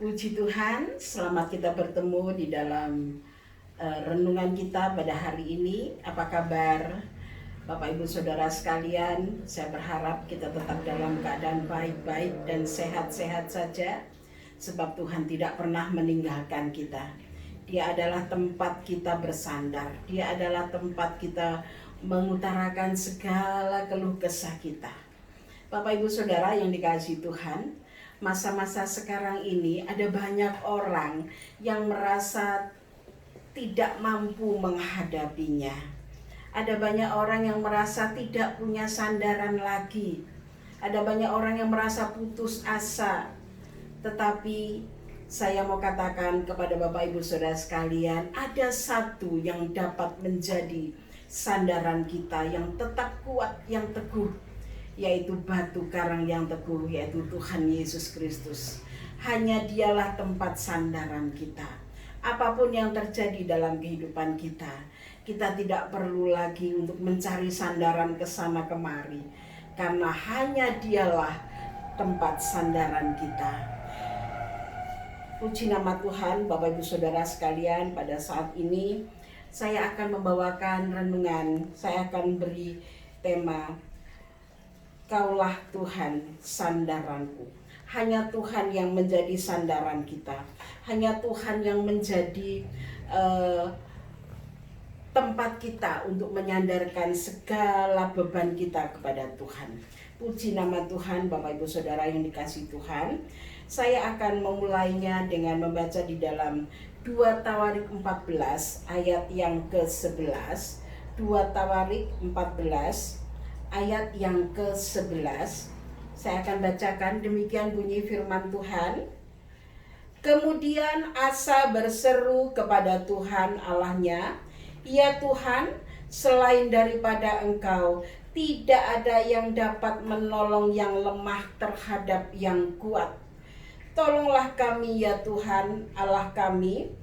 Puji Tuhan, selamat kita bertemu di dalam renungan kita pada hari ini. Apa kabar Bapak Ibu Saudara sekalian? Saya berharap kita tetap dalam keadaan baik-baik dan sehat-sehat saja, sebab Tuhan tidak pernah meninggalkan kita. Dia adalah tempat kita bersandar. Dia adalah tempat kita mengutarakan segala keluh kesah kita. Bapak Ibu Saudara yang dikasihi Tuhan, masa-masa sekarang ini ada banyak orang yang merasa tidak mampu menghadapinya. Ada banyak orang yang merasa tidak punya sandaran lagi. Ada banyak orang yang merasa putus asa. Tetapi saya mau katakan kepada Bapak Ibu Saudara sekalian, ada satu yang dapat menjadi sandaran kita yang tetap kuat, yang teguh, yaitu batu karang yang teguh, yaitu Tuhan Yesus Kristus. Hanya Dialah tempat sandaran kita. Apapun yang terjadi dalam kehidupan kita, kita tidak perlu lagi untuk mencari sandaran ke sana kemari, karena hanya Dialah tempat sandaran kita. Puji nama Tuhan. Bapak Ibu Saudara sekalian, pada saat ini saya akan membawakan renungan. Saya akan beri tema, Kaulah Tuhan sandaranku. Hanya Tuhan yang menjadi sandaran kita. Hanya Tuhan yang menjadi tempat kita untuk menyandarkan segala beban kita kepada Tuhan. Puji nama Tuhan. Bapak Ibu Saudara yang dikasihi Tuhan, saya akan memulainya dengan membaca di dalam 2 Tawarik 14 ayat yang ke-11. 2 Tawarik 14 ayat yang ke-11, saya akan bacakan. Demikian bunyi firman Tuhan. Kemudian Asa berseru kepada Tuhan Allahnya, "Ya Tuhan, selain daripada Engkau, tidak ada yang dapat menolong yang lemah terhadap yang kuat. Tolonglah kami ya Tuhan Allah kami,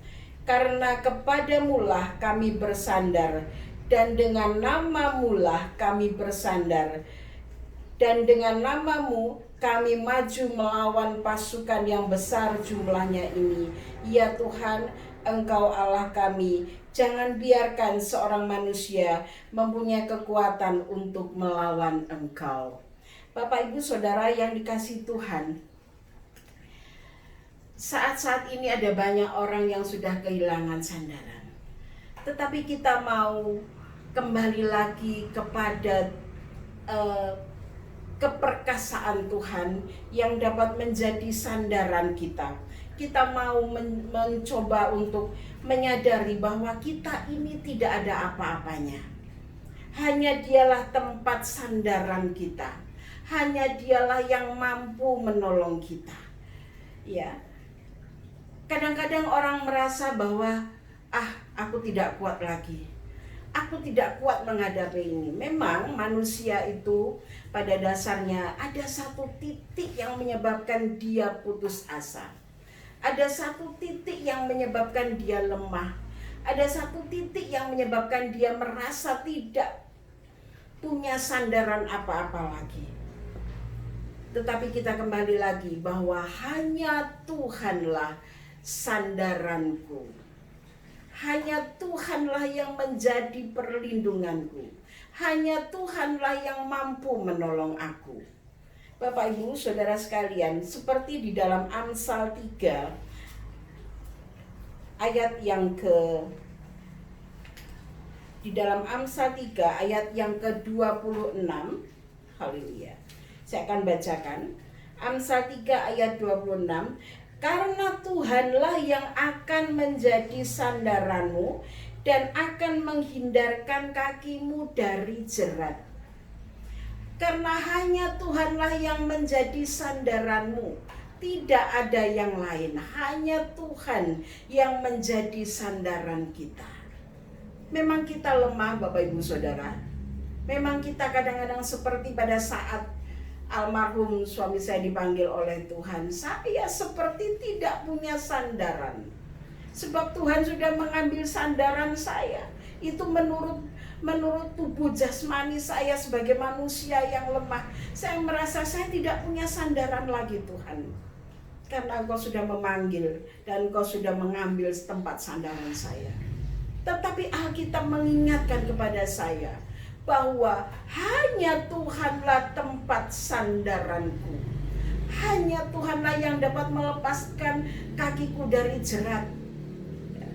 karena kepadamulah kami bersandar, dan dengan nama-Mulah kami bersandar, dan dengan nama-Mu kami maju melawan pasukan yang besar jumlahnya ini. Ya Tuhan, Engkau Allah kami, jangan biarkan seorang manusia mempunyai kekuatan untuk melawan Engkau." Bapak Ibu Saudara yang dikasihi Tuhan, saat-saat ini ada banyak orang yang sudah kehilangan sandaran. Tetapi kita mau kembali lagi kepada keperkasaan Tuhan yang dapat menjadi sandaran kita. Kita mau mencoba untuk menyadari bahwa kita ini tidak ada apa-apanya. Hanya Dialah tempat sandaran kita. Hanya Dialah yang mampu menolong kita. Ya. Kadang-kadang orang merasa bahwa aku tidak kuat lagi. Aku tidak kuat menghadapi ini. Memang manusia itu pada dasarnya ada satu titik yang menyebabkan dia putus asa. Ada satu titik yang menyebabkan dia lemah. Ada satu titik yang menyebabkan dia merasa tidak punya sandaran apa-apa lagi. Tetapi kita kembali lagi bahwa hanya Tuhanlah sandaranku. Hanya Tuhanlah yang menjadi perlindunganku. Hanya Tuhanlah yang mampu menolong aku. Bapak Ibu Saudara sekalian, seperti di dalam Amsal 3 ayat yang ke-26, haleluya. Saya akan bacakan Amsal 3 ayat 26. "Karena Tuhanlah yang akan menjadi sandaranmu dan akan menghindarkan kakimu dari jerat." Karena hanya Tuhanlah yang menjadi sandaranmu, tidak ada yang lain. Hanya Tuhan yang menjadi sandaran kita. Memang kita lemah Bapak Ibu Saudara. Memang kita kadang-kadang seperti pada saat almarhum suami saya dipanggil oleh Tuhan, saya seperti tidak punya sandaran. Sebab Tuhan sudah mengambil sandaran saya. Itu menurut tubuh jasmani saya sebagai manusia yang lemah. Saya merasa saya tidak punya sandaran lagi Tuhan. karena Engkau sudah memanggil dan Engkau sudah mengambil tempat sandaran saya. Tetapi Alkitab mengingatkan kepada saya bahwa hanya Tuhanlah tempat sandaranku. Hanya Tuhanlah yang dapat melepaskan kakiku dari jerat.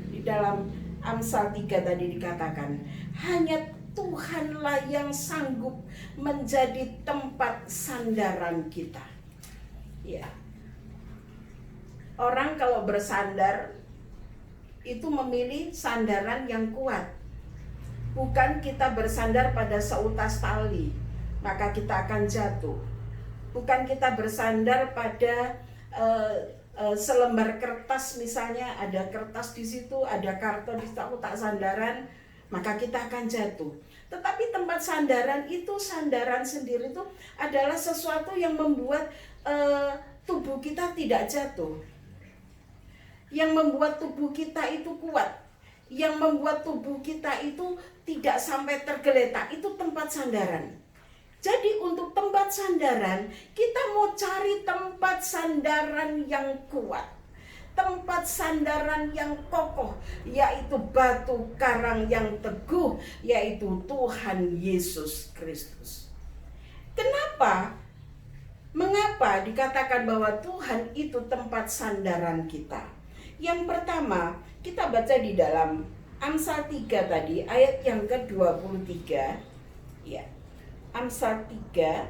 Di dalam Amsal 3 tadi dikatakan, hanya Tuhanlah yang sanggup menjadi tempat sandaran kita. Ya. Orang kalau bersandar itu memilih sandaran yang kuat. Bukan kita bersandar pada seutas tali, maka kita akan jatuh. Bukan kita bersandar pada selembar kertas, misalnya ada kertas di situ, ada karton di situ, aku tak sandaran, maka kita akan jatuh. Tetapi tempat sandaran itu, sandaran sendiri itu adalah sesuatu yang membuat tubuh kita tidak jatuh, yang membuat tubuh kita itu kuat, yang membuat tubuh kita itu tidak sampai tergeletak. Itu tempat sandaran. Jadi untuk tempat sandaran, kita mau cari tempat sandaran yang kuat, tempat sandaran yang kokoh, yaitu batu karang yang teguh, yaitu Tuhan Yesus Kristus. Kenapa? Mengapa dikatakan bahwa Tuhan itu tempat sandaran kita? Yang pertama, kita baca di dalam Amsal 3 tadi, ayat yang ke-23. Ya. Amsal 3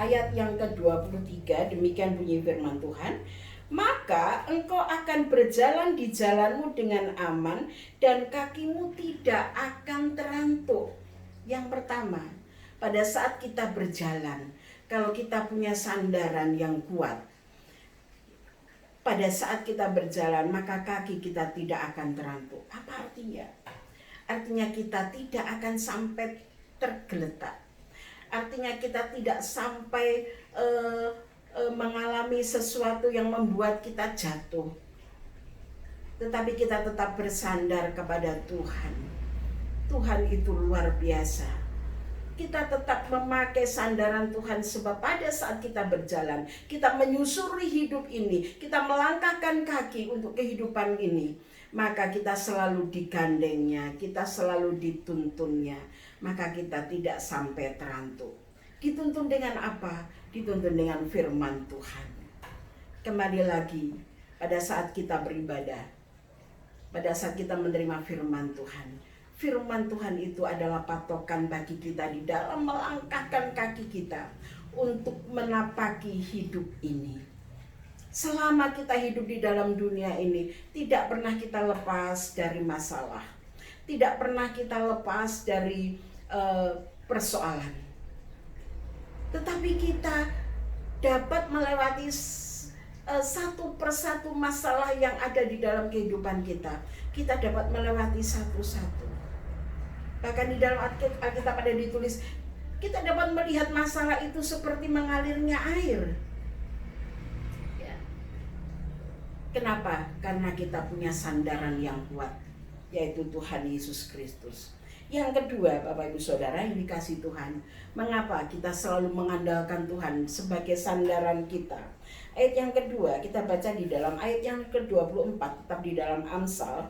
ayat yang ke-23, demikian bunyi firman Tuhan. Maka engkau akan berjalan di jalanmu dengan aman dan kakimu tidak akan terantuk. Yang pertama, pada saat kita berjalan, kalau kita punya sandaran yang kuat, pada saat kita berjalan, maka kaki kita tidak akan terantuk. Apa artinya? Artinya kita tidak akan sampai tergeletak. Artinya kita tidak sampai mengalami sesuatu yang membuat kita jatuh. Tetapi kita tetap bersandar kepada Tuhan. Tuhan itu luar biasa. Kita tetap memakai sandaran Tuhan, sebab pada saat kita berjalan, kita menyusuri hidup ini, kita melangkahkan kaki untuk kehidupan ini, maka kita selalu digandengnya, kita selalu dituntunnya, maka kita tidak sampai terantuk. Dituntun dengan apa? Dituntun dengan firman Tuhan. Kembali lagi, pada saat kita beribadah, pada saat kita menerima firman Tuhan, firman Tuhan itu adalah patokan bagi kita di dalam melangkahkan kaki kita untuk menapaki hidup ini. Selama kita hidup di dalam dunia ini, tidak pernah kita lepas dari masalah, tidak pernah kita lepas dari persoalan. Tetapi kita dapat melewati satu persatu masalah yang ada di dalam kehidupan kita. Kita dapat melewati satu-satu. Bahkan di dalam Alkitab ada ditulis, kita dapat melihat masalah itu seperti mengalirnya air. Ya. Kenapa? Karena kita punya sandaran yang kuat, yaitu Tuhan Yesus Kristus. Yang kedua, Bapak Ibu Saudara yang dikasihi Tuhan, mengapa kita selalu mengandalkan Tuhan sebagai sandaran kita? Ayat yang kedua, kita baca di dalam ayat yang ke-24, tetap di dalam Amsal.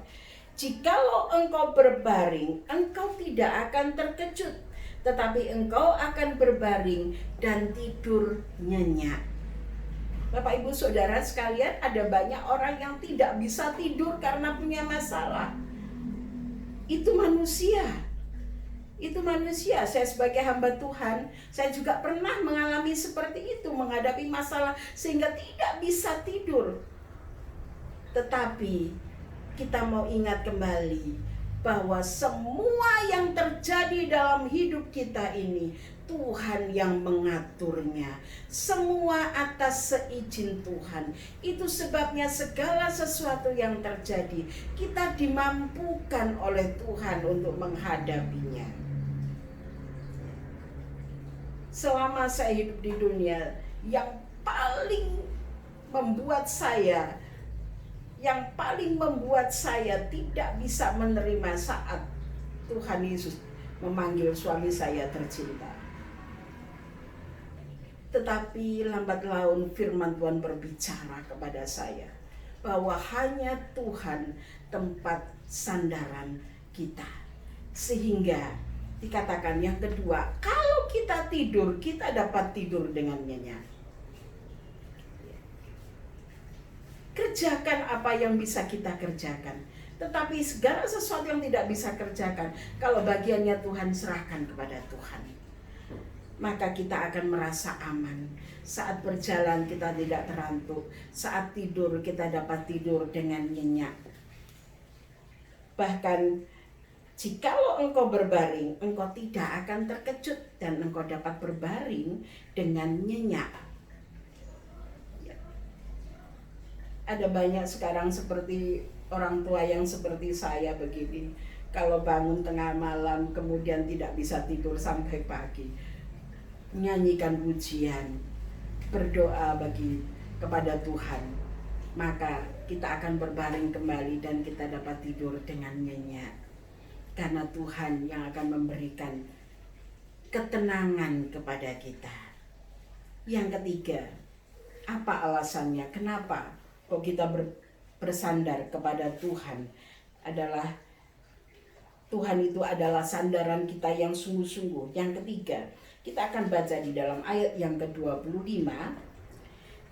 Jikalau engkau berbaring, engkau tidak akan terkejut, tetapi engkau akan berbaring dan tidur nyenyak. Bapak Ibu Saudara sekalian, ada banyak orang yang tidak bisa tidur karena punya masalah. Itu manusia. Itu manusia. Saya sebagai hamba Tuhan, saya juga pernah mengalami seperti itu, menghadapi masalah sehingga tidak bisa tidur. Tetapi kita mau ingat kembali bahwa semua yang terjadi dalam hidup kita ini Tuhan yang mengaturnya. Semua atas seizin Tuhan. Itu sebabnya segala sesuatu yang terjadi, kita dimampukan oleh Tuhan untuk menghadapinya. Selama saya hidup di dunia, yang paling membuat saya tidak bisa menerima saat Tuhan Yesus memanggil suami saya tercinta. Tetapi lambat laun firman Tuhan berbicara kepada saya bahwa hanya Tuhan tempat sandaran kita. Sehingga dikatakan yang kedua, kalau kita tidur, kita dapat tidur dengan nyenyak. Kerjakan apa yang bisa kita kerjakan. Tetapi segala sesuatu yang tidak bisa kerjakan, kalau bagiannya Tuhan, serahkan kepada Tuhan. Maka kita akan merasa aman. Saat berjalan kita tidak terantuk. Saat tidur kita dapat tidur dengan nyenyak. Bahkan jikalau engkau berbaring, engkau tidak akan terkejut dan engkau dapat berbaring dengan nyenyak. Ada banyak sekarang seperti orang tua yang seperti saya begini. Kalau bangun tengah malam kemudian tidak bisa tidur sampai pagi, menyanyikan pujian, berdoa kepada Tuhan, maka kita akan berbaring kembali dan kita dapat tidur dengan nyenyak. Karena Tuhan yang akan memberikan ketenangan kepada kita. Yang ketiga, apa alasannya? Kenapa kok kita bersandar kepada Tuhan? Adalah Tuhan itu adalah sandaran kita yang sungguh-sungguh. Yang ketiga, kita akan baca di dalam ayat yang ke-25.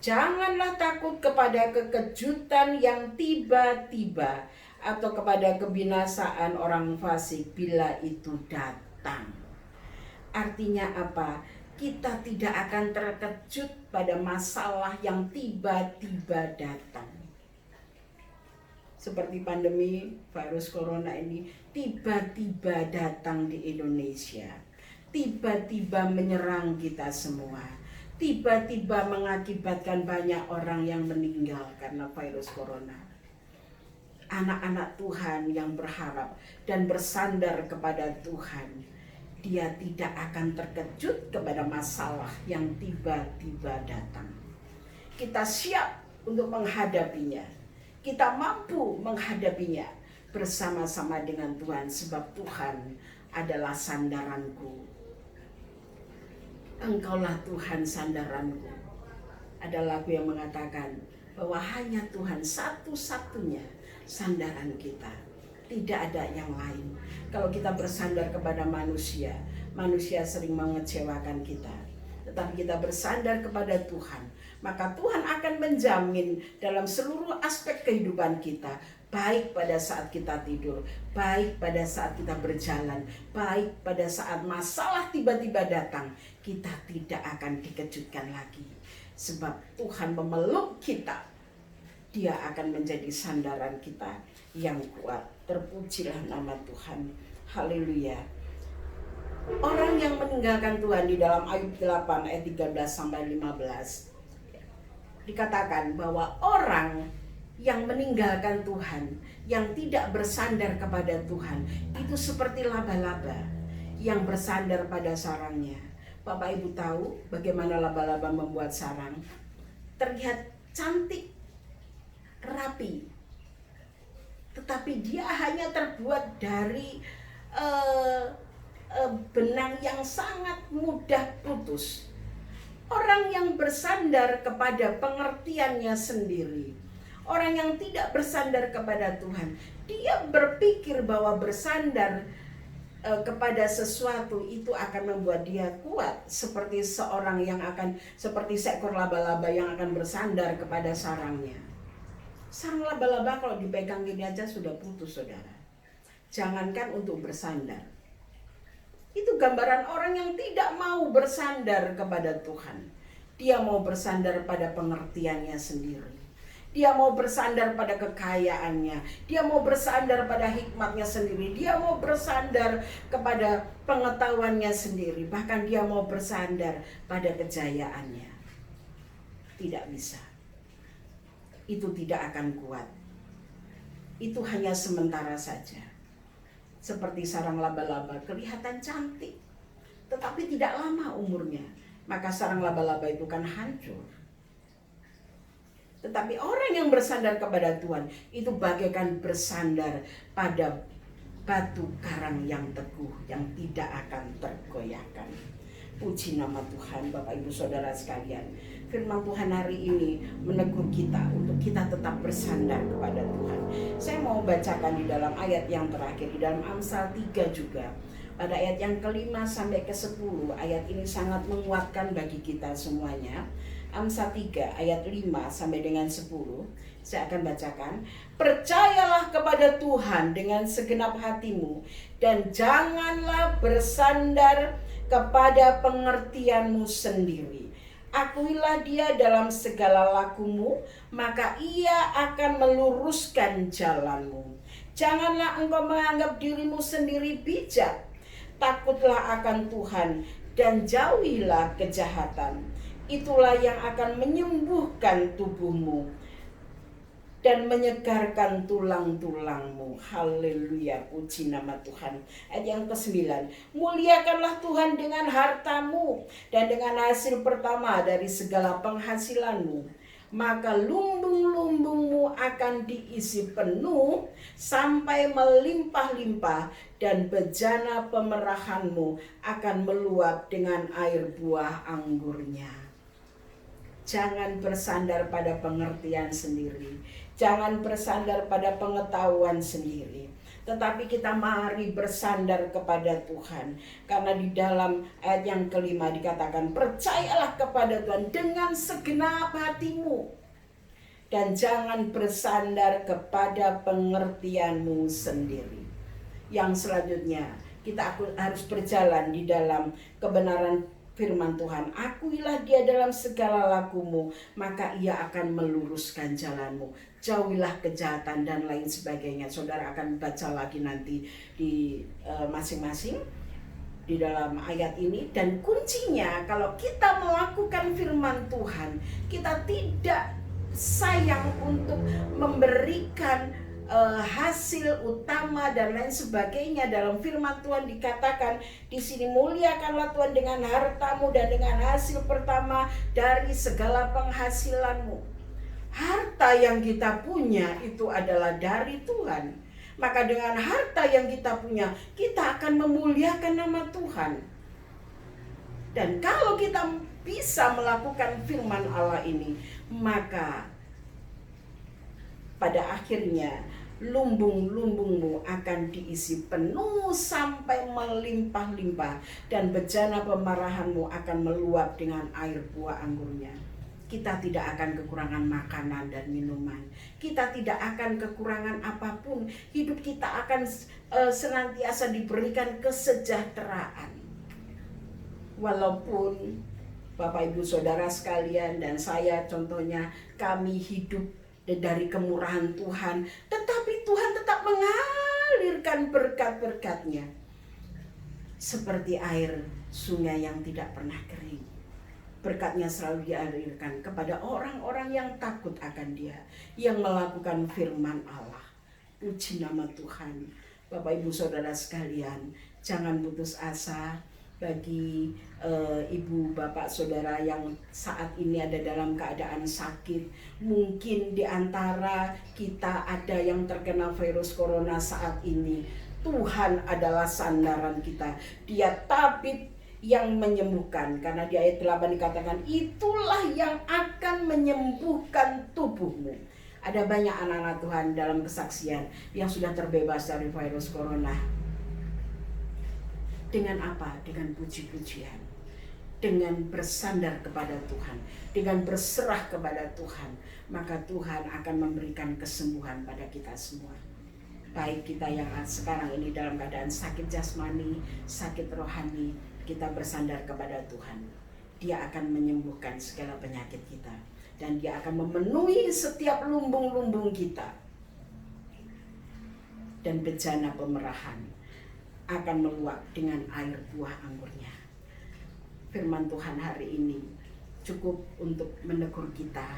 Janganlah takut kepada kekejutan yang tiba-tiba atau kepada kebinasaan orang fasik bila itu datang. Artinya apa? Kita tidak akan terkejut pada masalah yang tiba-tiba datang. Seperti pandemi virus corona ini tiba-tiba datang di Indonesia. Tiba-tiba menyerang kita semua. Tiba-tiba mengakibatkan banyak orang yang meninggal karena virus corona. Anak-anak Tuhan yang berharap dan bersandar kepada Tuhan, dia tidak akan terkejut kepada masalah yang tiba-tiba datang. Kita siap untuk menghadapinya. Kita mampu menghadapinya bersama-sama dengan Tuhan, sebab Tuhan adalah sandaranku. Engkaulah Tuhan sandaranku. Ada lagu yang mengatakan bahwa hanya Tuhan satu-satunya sandaran kita. Tidak ada yang lain. Kalau kita bersandar kepada manusia, manusia sering mengecewakan kita. Tetapi kita bersandar kepada Tuhan, maka Tuhan akan menjamin dalam seluruh aspek kehidupan kita. Baik pada saat kita tidur, baik pada saat kita berjalan, baik pada saat masalah tiba-tiba datang, kita tidak akan dikejutkan lagi. Sebab Tuhan memeluk kita. Dia akan menjadi sandaran kita yang kuat. Terpujilah nama Tuhan. Haleluya. Orang yang meninggalkan Tuhan di dalam Ayub 8 ayat 13 sampai 15 dikatakan bahwa orang yang meninggalkan Tuhan, yang tidak bersandar kepada Tuhan, itu seperti laba-laba yang bersandar pada sarangnya. Bapak Ibu tahu bagaimana laba-laba membuat sarang? Terlihat cantik, rapi, tetapi dia hanya terbuat dari benang yang sangat mudah putus. Orang yang bersandar kepada pengertiannya sendiri, orang yang tidak bersandar kepada Tuhan, dia berpikir bahwa bersandar kepada sesuatu itu akan membuat dia kuat, seperti seperti seekor laba-laba yang akan bersandar kepada sarangnya. Sarang laba-laba kalau dipegang gini aja sudah putus, saudara. Jangankan untuk bersandar. Itu gambaran orang yang tidak mau bersandar kepada Tuhan. Dia mau bersandar pada pengertiannya sendiri. Dia mau bersandar pada kekayaannya. Dia mau bersandar pada hikmatnya sendiri. Dia mau bersandar kepada pengetahuannya sendiri. Bahkan dia mau bersandar pada kejayaannya. Tidak bisa. Itu tidak akan kuat. Itu hanya sementara saja. Seperti sarang laba-laba, kelihatan cantik, tetapi tidak lama umurnya. Maka sarang laba-laba itu kan hancur. Tetapi orang yang bersandar kepada Tuhan itu bagaikan bersandar pada batu karang yang teguh, yang tidak akan tergoyahkan. Puji nama Tuhan, Bapak Ibu Saudara sekalian. Firman Tuhan hari ini menegur kita untuk kita tetap bersandar kepada Tuhan. Saya mau bacakan di dalam ayat yang terakhir, di dalam Amsal 3 juga. Pada ayat yang ke-5 sampai ke-10, ayat ini sangat menguatkan bagi kita semuanya. Amsal 3 ayat 5 sampai dengan 10. Saya akan bacakan. Percayalah kepada Tuhan dengan segenap hatimu, dan janganlah bersandar kepada pengertianmu sendiri. Akuilah Dia dalam segala lakumu, maka Ia akan meluruskan jalanmu. Janganlah engkau menganggap dirimu sendiri bijak. Takutlah akan Tuhan dan jauhilah kejahatan. Itulah yang akan menyembuhkan tubuhmu dan menyegarkan tulang-tulangmu. Haleluya, puji nama Tuhan. Ayat yang ke-9. Muliakanlah Tuhan dengan hartamu dan dengan hasil pertama dari segala penghasilanmu. Maka lumbung-lumbungmu akan diisi penuh sampai melimpah-limpah, dan bejana pemerahanmu akan meluap dengan air buah anggurnya. Jangan bersandar pada pengertian sendiri. Jangan bersandar pada pengetahuan sendiri. Tetapi kita mari bersandar kepada Tuhan. Karena di dalam ayat yang ke-5 dikatakan, percayalah kepada Tuhan dengan segenap hatimu, dan jangan bersandar kepada pengertianmu sendiri. Yang selanjutnya, kita harus berjalan di dalam kebenaran firman Tuhan. Akuilah Dia dalam segala lakumu, maka Ia akan meluruskan jalanmu. Jauhilah kejahatan dan lain sebagainya. Saudara akan baca lagi nanti di masing-masing di dalam ayat ini. Dan kuncinya, kalau kita melakukan firman Tuhan, kita tidak sayang untuk memberikan hasil utama dan lain sebagainya. Dalam firman Tuhan dikatakan di sini, muliakanlah Tuhan dengan hartamu dan dengan hasil pertama dari segala penghasilanmu. Harta yang kita punya itu adalah dari Tuhan. Maka dengan harta yang kita punya, kita akan memuliakan nama Tuhan. Dan kalau kita bisa melakukan firman Allah ini, maka pada akhirnya lumbung-lumbungmu akan diisi penuh sampai melimpah-limpah, dan bejana pemerahanmu akan meluap dengan air buah anggurnya. Kita tidak akan kekurangan makanan dan minuman. Kita tidak akan kekurangan apapun. Hidup kita akan senantiasa diberikan kesejahteraan. Walaupun Bapak Ibu Saudara sekalian dan saya contohnya, kami hidup dari kemurahan Tuhan, tetapi Tuhan tetap mengalirkan berkat-berkat-Nya seperti air sungai yang tidak pernah kering. Berkat-Nya selalu dialirkan kepada orang-orang yang takut akan Dia, yang melakukan firman Allah. Puji nama Tuhan. Bapak Ibu Saudara sekalian, jangan putus asa. Bagi ibu bapak saudara yang saat ini ada dalam keadaan sakit, mungkin di antara kita ada yang terkena virus corona saat ini, Tuhan adalah sandaran kita. Dia tabib yang menyembuhkan, karena di ayat 8 dikatakan, itulah yang akan menyembuhkan tubuhmu. Ada banyak anak-anak Tuhan dalam kesaksian yang sudah terbebas dari virus corona. Dengan apa? Dengan puji-pujian, dengan bersandar kepada Tuhan, dengan berserah kepada Tuhan, maka Tuhan akan memberikan kesembuhan pada kita semua. Baik kita yang sekarang ini dalam keadaan sakit jasmani, sakit rohani, kita bersandar kepada Tuhan. Dia akan menyembuhkan segala penyakit kita, dan Dia akan memenuhi setiap lumbung-lumbung kita. Dan bejana pemerahan akan meluap dengan air buah anggurnya. Firman Tuhan hari ini cukup untuk menegur kita.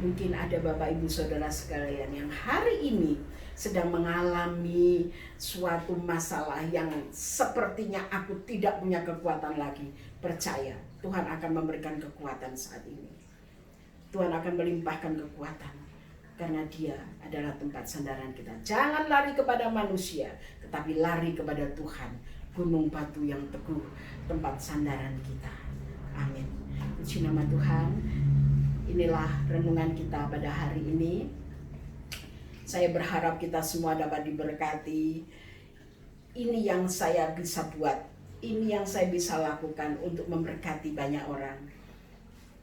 Mungkin ada Bapak Ibu Saudara sekalian yang hari ini sedang mengalami suatu masalah yang sepertinya aku tidak punya kekuatan lagi. Percaya, Tuhan akan memberikan kekuatan saat ini. Tuhan akan melimpahkan kekuatan, karena Dia adalah tempat sandaran kita. Jangan lari kepada manusia, tetapi lari kepada Tuhan. gunung batu yang teguh, tempat sandaran kita. Amin. Puji nama Tuhan. Inilah renungan kita pada hari ini. Saya berharap kita semua dapat diberkati. Ini yang saya bisa buat, ini yang saya bisa lakukan untuk memberkati banyak orang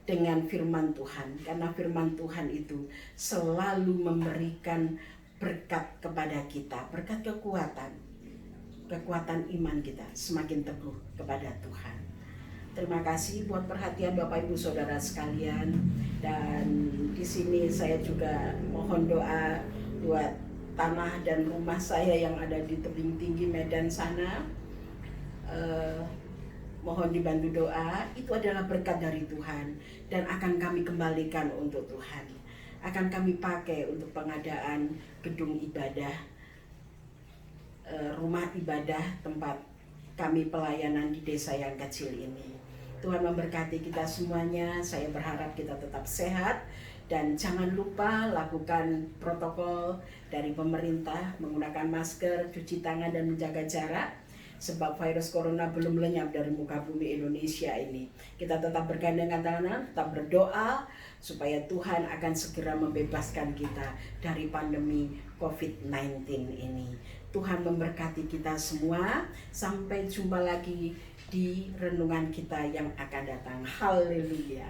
dengan firman Tuhan. Karena firman Tuhan itu selalu memberikan berkat kepada kita, berkat kekuatan iman kita semakin teguh kepada Tuhan. Terima kasih buat perhatian Bapak Ibu Saudara sekalian, dan di sini saya juga mohon doa buat tanah dan rumah saya yang ada di tebing tinggi Medan sana. Mohon dibantu doa. Itu adalah berkat dari Tuhan dan akan kami kembalikan untuk Tuhan. Akan kami pakai untuk pengadaan gedung ibadah, rumah ibadah, tempat kami pelayanan di desa yang kecil ini. Tuhan memberkati kita semuanya. Saya berharap kita tetap sehat dan jangan lupa lakukan protokol dari pemerintah, menggunakan masker, cuci tangan dan menjaga jarak. Sebab virus corona belum lenyap dari muka bumi Indonesia ini. Kita tetap bergandengan tangan, tetap berdoa supaya Tuhan akan segera membebaskan kita dari pandemi COVID-19 ini. Tuhan memberkati kita semua. Sampai jumpa lagi di renungan kita yang akan datang. Haleluya.